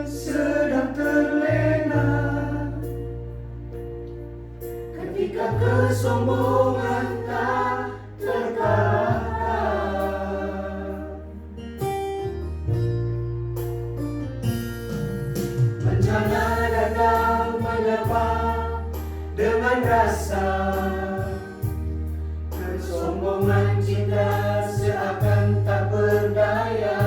sedang terlena, ketika kesombongan tak terkalahkan. Bencana datang menyapa dengan rasa, kesombongan cinta seakan tak berdaya.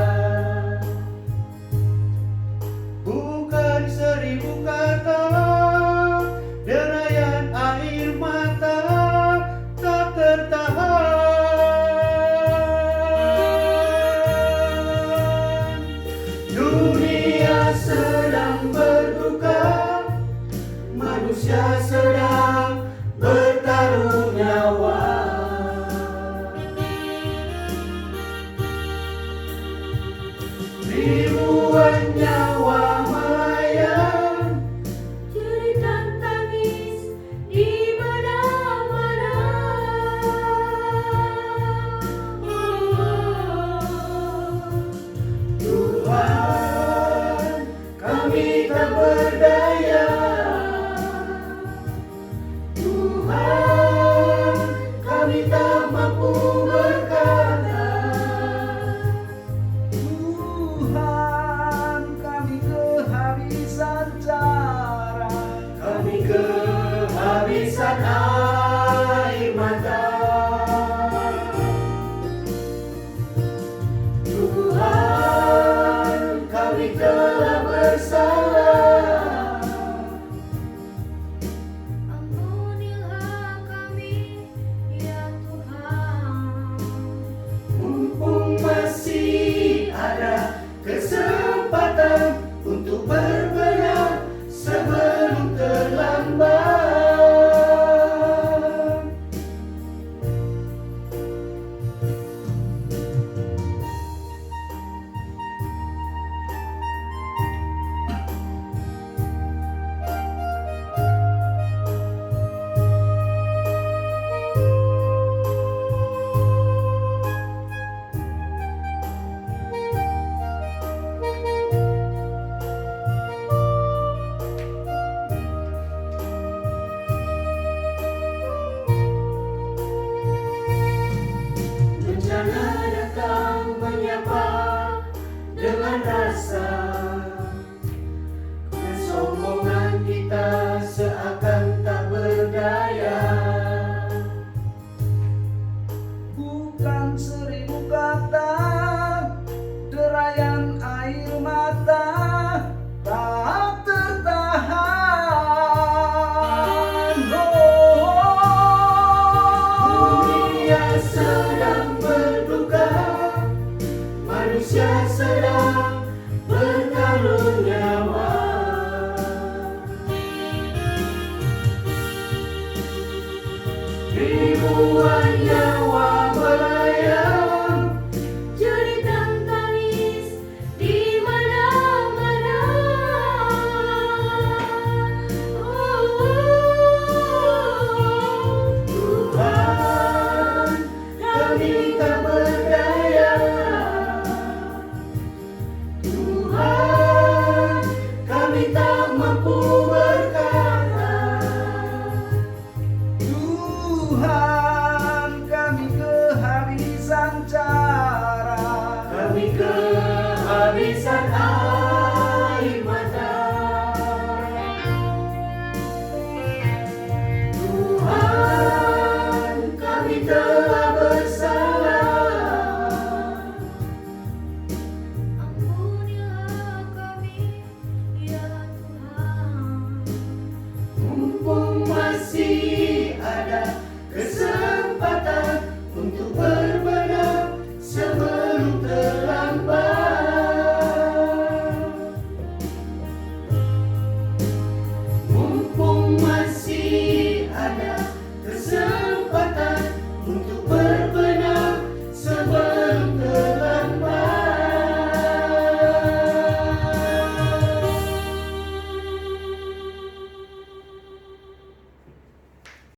Bukan 1000 kata, derayan air mata tak tertahan. Dunia sedang berduka, manusia sedang bertaruh nyawa. Ribuan nyawa melayang, jeritan tangis di mana-mana. Tuhan, kami tak berdaya. Tuhan, kami tak mampu berkata. Tuhan, kami kehabisan cara, kami kehabisan air mata. Tuhan, kami telah bersalah. Ampunilah kami, ya Tuhan. Mumpung masih ada kesempatan untuk berbenah sebelum terlambat. Bencana datang menyapa dengan rasa, kesombongan kita seakan tak berdaya. Bukan 1000 kata, derayan air mata tak tertahan. Dunia sedang berduka, manusia sedang bertaruh nyawa. Ribuan nyawa